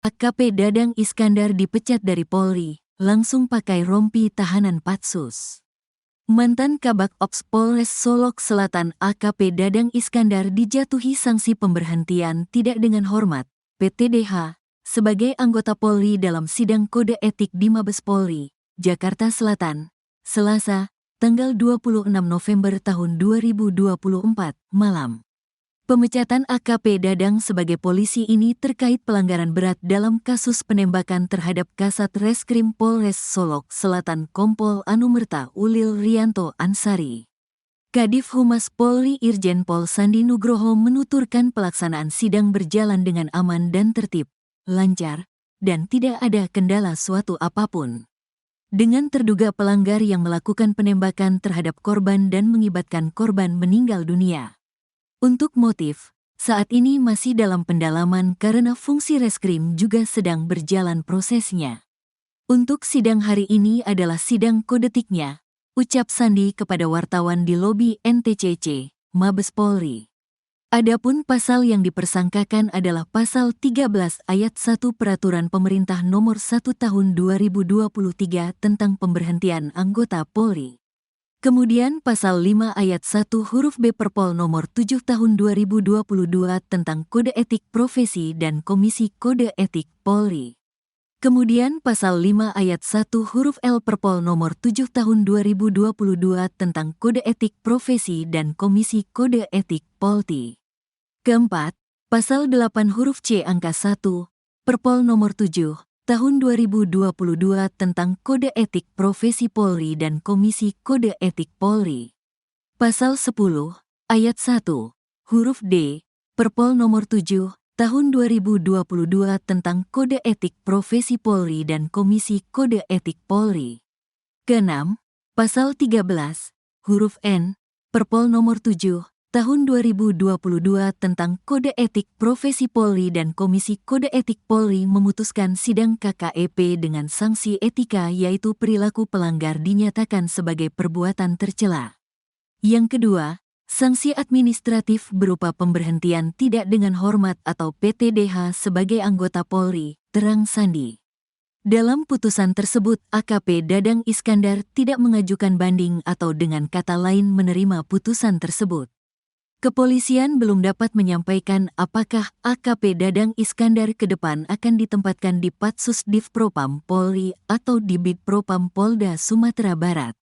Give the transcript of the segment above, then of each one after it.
AKP Dadang Iskandar dipecat dari Polri, langsung pakai rompi tahanan Patsus. Mantan Kabak Ops Polres Solok Selatan AKP Dadang Iskandar dijatuhi sanksi pemberhentian tidak dengan hormat, PTDH, sebagai anggota Polri dalam sidang kode etik di Mabes Polri, Jakarta Selatan, Selasa, tanggal 26 November tahun 2024, malam. Pemecatan AKP Dadang sebagai polisi ini terkait pelanggaran berat dalam kasus penembakan terhadap Kasat Reskrim Polres Solok Selatan Kompol Anumerta Ulil Rianto Ansari. Kadif Humas Polri Irjen Pol Sandi Nugroho menuturkan pelaksanaan sidang berjalan dengan aman dan tertib, lancar, dan tidak ada kendala suatu apapun. Dengan terduga pelanggar yang melakukan penembakan terhadap korban dan mengibatkan korban meninggal dunia. Untuk motif, saat ini masih dalam pendalaman karena fungsi reskrim juga sedang berjalan prosesnya. Untuk sidang hari ini adalah sidang kodetiknya, ucap Sandi kepada wartawan di lobi NTCC, Mabes Polri. Adapun pasal yang dipersangkakan adalah pasal 13 ayat 1 Peraturan Pemerintah Nomor 1 Tahun 2023 tentang pemberhentian anggota Polri. Kemudian pasal 5 ayat 1 huruf B Perpol nomor 7 tahun 2022 tentang Kode Etik Profesi dan Komisi Kode Etik Polri. Kemudian pasal 5 ayat 1 huruf L Perpol nomor 7 tahun 2022 tentang Kode Etik Profesi dan Komisi Kode Etik Polri. Keempat, pasal 8 huruf C angka 1, Perpol nomor 7 tahun 2022 tentang Kode Etik Profesi Polri dan Komisi Kode Etik Polri. Pasal 10, ayat 1, huruf D, Perpol nomor 7, tahun 2022 tentang Kode Etik Profesi Polri dan Komisi Kode Etik Polri. Keenam, pasal 13, huruf N, Perpol nomor 7, tahun 2022 tentang Kode Etik Profesi Polri dan Komisi Kode Etik Polri memutuskan sidang KKEP dengan sanksi etika yaitu perilaku pelanggar dinyatakan sebagai perbuatan tercela. Yang kedua, sanksi administratif berupa pemberhentian tidak dengan hormat atau PTDH sebagai anggota Polri, terang Sandi. Dalam putusan tersebut, AKP Dadang Iskandar tidak mengajukan banding atau dengan kata lain menerima putusan tersebut. Kepolisian belum dapat menyampaikan apakah AKP Dadang Iskandar ke depan akan ditempatkan di Patsus Div Propam Polri atau di Bid Propam Polda Sumatera Barat.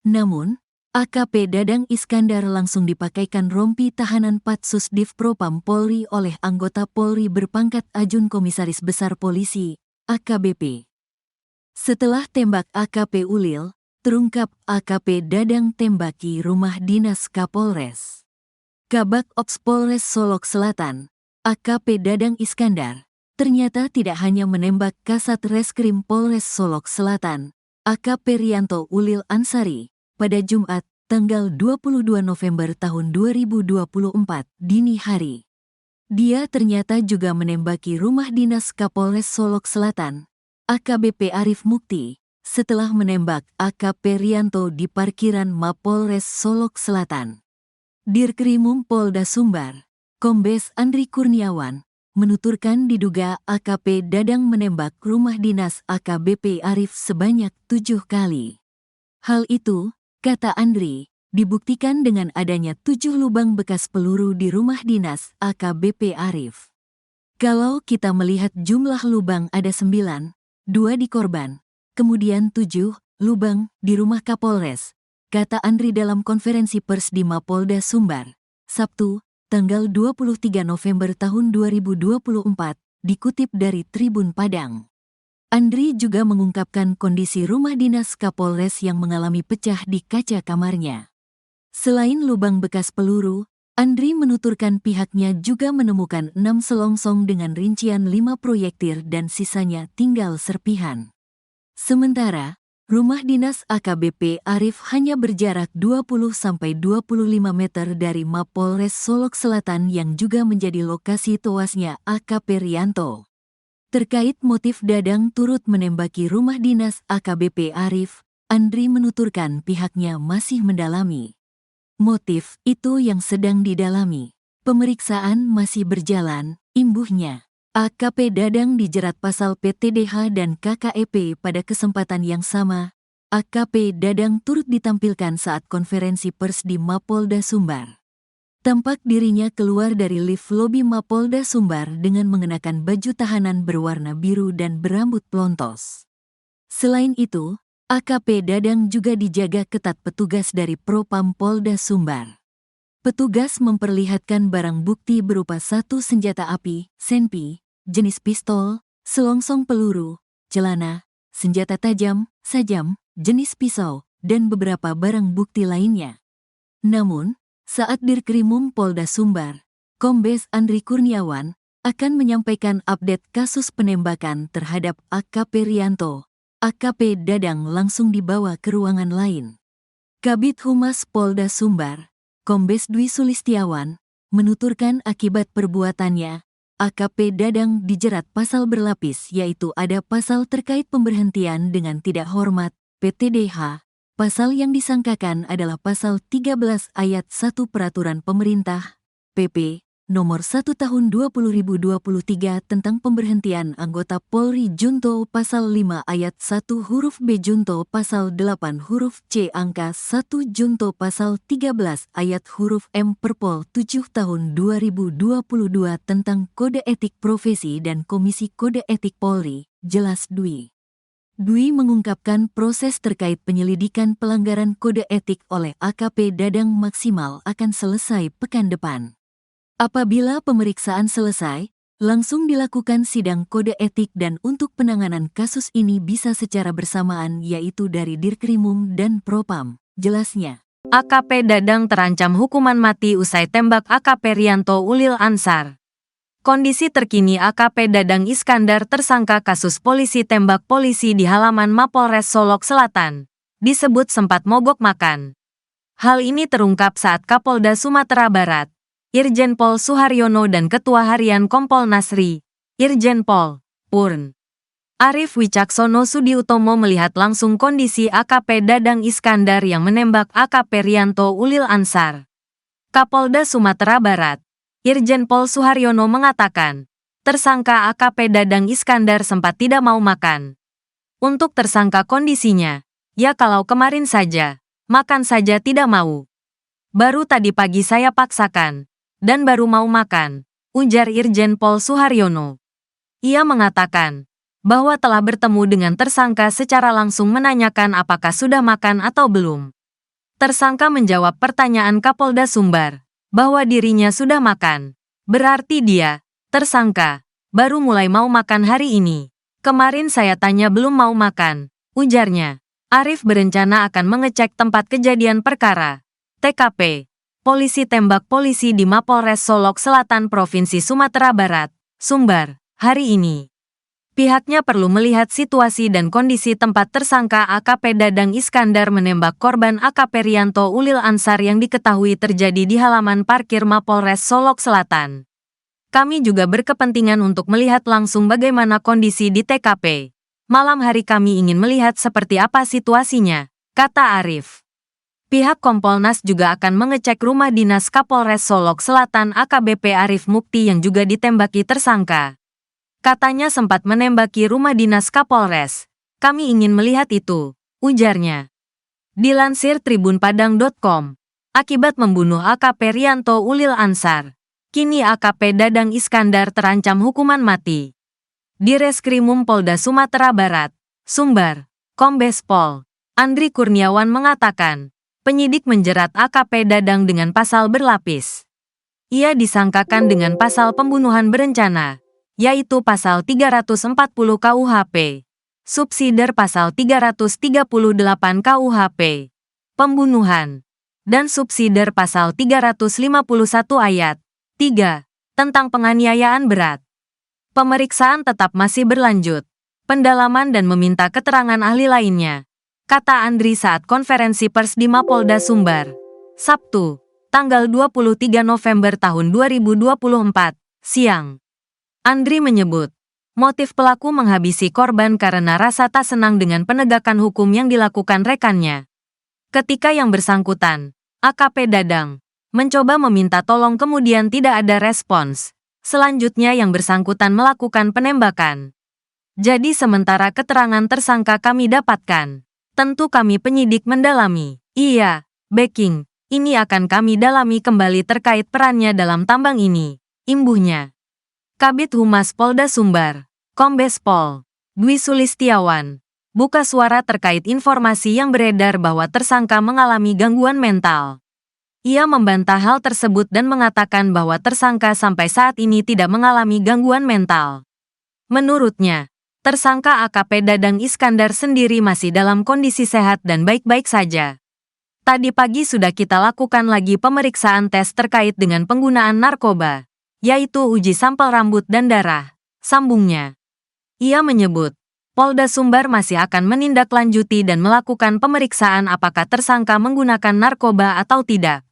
Namun, AKP Dadang Iskandar langsung dipakaikan rompi tahanan Patsus Div Propam Polri oleh anggota Polri berpangkat Ajun Komisaris Besar Polisi, AKBP. Setelah tembak AKP Ulil, terungkap AKP Dadang tembaki rumah dinas Kapolres. Kabak Ops Polres Solok Selatan, AKP Dadang Iskandar, ternyata tidak hanya menembak Kasat Reskrim Polres Solok Selatan, AKP Rianto Ulil Ansari, pada Jumat, tanggal 22 November tahun 2024, dini hari. Dia ternyata juga menembaki rumah dinas Kapolres Solok Selatan, AKBP Arif Mukti, setelah menembak AKP Rianto di parkiran Mapolres Solok Selatan. Dirkrimum Polda Sumbar, Kombes Andri Kurniawan, menuturkan diduga AKP Dadang menembak rumah dinas AKBP Arif sebanyak 7 kali. Hal itu, kata Andri, dibuktikan dengan adanya 7 lubang bekas peluru di rumah dinas AKBP Arif. Kalau kita melihat jumlah lubang ada 9, 2 di korban, kemudian 7 lubang di rumah Kapolres, kata Andri dalam konferensi pers di Mapolda Sumbar, Sabtu, tanggal 23 November tahun 2024, dikutip dari Tribun Padang. Andri juga mengungkapkan kondisi rumah dinas Kapolres yang mengalami pecah di kaca kamarnya. Selain lubang bekas peluru, Andri menuturkan pihaknya juga menemukan 6 selongsong dengan rincian 5 proyektil dan sisanya tinggal serpihan. Sementara, rumah dinas AKBP Arif hanya berjarak 20-25 meter dari Mapolres Solok Selatan yang juga menjadi lokasi tewasnya AKP Rianto. Terkait motif Dadang turut menembaki rumah dinas AKBP Arif, Andri menuturkan pihaknya masih mendalami. Motif itu yang sedang didalami. Pemeriksaan masih berjalan, imbuhnya. AKP Dadang dijerat pasal PTDH dan KKEP. Pada kesempatan yang sama, AKP Dadang turut ditampilkan saat konferensi pers di Mapolda Sumbar. Tampak dirinya keluar dari lift lobi Mapolda Sumbar dengan mengenakan baju tahanan berwarna biru dan berambut plontos. Selain itu, AKP Dadang juga dijaga ketat petugas dari Propam Polda Sumbar. Petugas memperlihatkan barang bukti berupa satu senjata api, senpi, jenis pistol, selongsong peluru, celana, senjata tajam, sajam, jenis pisau, dan beberapa barang bukti lainnya. Namun, saat Dirkrimum Polda Sumbar, Kombes Andri Kurniawan akan menyampaikan update kasus penembakan terhadap AKP Rianto, AKP Dadang langsung dibawa ke ruangan lain. Kabid Humas Polda Sumbar, Kombes Dwi Sulistiawan, menuturkan akibat perbuatannya, AKP Dadang dijerat pasal berlapis, yaitu ada pasal terkait pemberhentian dengan tidak hormat, PTDH. Pasal yang disangkakan adalah pasal 13 ayat 1 Peraturan Pemerintah, PP, nomor 1 tahun 2023 tentang pemberhentian anggota Polri Junto, pasal 5 ayat 1 huruf B Junto, pasal 8 huruf C angka 1 Junto, pasal 13 ayat huruf M Perpol 7 tahun 2022 tentang Kode Etik Profesi dan Komisi Kode Etik Polri, jelas Dwi. Dwi mengungkapkan proses terkait penyelidikan pelanggaran kode etik oleh AKP Dadang maksimal akan selesai pekan depan. Apabila pemeriksaan selesai, langsung dilakukan sidang kode etik dan untuk penanganan kasus ini bisa secara bersamaan yaitu dari Dirkrimum dan Propam, jelasnya. AKP Dadang terancam hukuman mati usai tembak AKP Rianto Ulil Ansar. Kondisi terkini AKP Dadang Iskandar tersangka kasus polisi tembak polisi di halaman Mapolres Solok Selatan, disebut sempat mogok makan. Hal ini terungkap saat Kapolda Sumatera Barat, Irjen Pol Suharyono dan Ketua Harian Kompolnas RI, Irjen Pol Purn Arif Wicaksono Sudiutomo melihat langsung kondisi AKP Dadang Iskandar yang menembak AKP Rianto Ulil Ansar. Kapolda Sumatera Barat, Irjen Pol Suharyono mengatakan, tersangka AKP Dadang Iskandar sempat tidak mau makan. Untuk tersangka kondisinya, ya kalau kemarin saja, makan saja tidak mau. Baru tadi pagi saya paksakan, dan baru mau makan, ujar Irjen Pol Suharyono. Ia mengatakan bahwa telah bertemu dengan tersangka secara langsung menanyakan apakah sudah makan atau belum. Tersangka menjawab pertanyaan Kapolda Sumbar bahwa dirinya sudah makan. Berarti dia, tersangka, baru mulai mau makan hari ini. Kemarin saya tanya belum mau makan, ujarnya. Arif berencana akan mengecek tempat kejadian perkara, TKP. Polisi tembak polisi di Mapolres Solok Selatan Provinsi Sumatera Barat, Sumbar, hari ini. Pihaknya perlu melihat situasi dan kondisi tempat tersangka AKP Dadang Iskandar menembak korban AKP Rianto Ulil Ansar yang diketahui terjadi di halaman parkir Mapolres Solok Selatan. Kami juga berkepentingan untuk melihat langsung bagaimana kondisi di TKP. Malam hari kami ingin melihat seperti apa situasinya, kata Arif. Pihak Kompolnas juga akan mengecek rumah dinas Kapolres Solok Selatan AKBP Arif Mukti yang juga ditembaki tersangka. Katanya sempat menembaki rumah dinas Kapolres. Kami ingin melihat itu, ujarnya. Dilansir tribunpadang.com, akibat membunuh AKP Rianto Ulil Ansar, kini AKP Dadang Iskandar terancam hukuman mati. Di Reskrimum Polda Sumatera Barat, Sumbar, Kombes Pol Andri Kurniawan mengatakan, penyidik menjerat AKP Dadang dengan pasal berlapis. Ia disangkakan dengan pasal pembunuhan berencana, yaitu pasal 340 KUHP, subsidiar pasal 338 KUHP, pembunuhan, dan subsidiar pasal 351 ayat 3, tentang penganiayaan berat. Pemeriksaan tetap masih berlanjut, pendalaman dan meminta keterangan ahli lainnya, kata Andri saat konferensi pers di Mapolda Sumbar, Sabtu, tanggal 23 November tahun 2024, siang. Andri menyebut, motif pelaku menghabisi korban karena rasa tak senang dengan penegakan hukum yang dilakukan rekannya. Ketika yang bersangkutan, AKP Dadang, mencoba meminta tolong kemudian tidak ada respons. Selanjutnya yang bersangkutan melakukan penembakan. Jadi sementara keterangan tersangka kami dapatkan, tentu kami penyidik mendalami. Iya, backing. Ini akan kami dalami kembali terkait perannya dalam tambang ini, imbuhnya. Kabid Humas Polda Sumbar, Kombes Pol Dwi Sulistiawan, buka suara terkait informasi yang beredar bahwa tersangka mengalami gangguan mental. Ia membantah hal tersebut dan mengatakan bahwa tersangka sampai saat ini tidak mengalami gangguan mental. Menurutnya, tersangka AKP Dadang Iskandar sendiri masih dalam kondisi sehat dan baik-baik saja. Tadi pagi sudah kita lakukan lagi pemeriksaan tes terkait dengan penggunaan narkoba, yaitu uji sampel rambut dan darah, sambungnya. Ia menyebut, Polda Sumbar masih akan menindaklanjuti dan melakukan pemeriksaan apakah tersangka menggunakan narkoba atau tidak.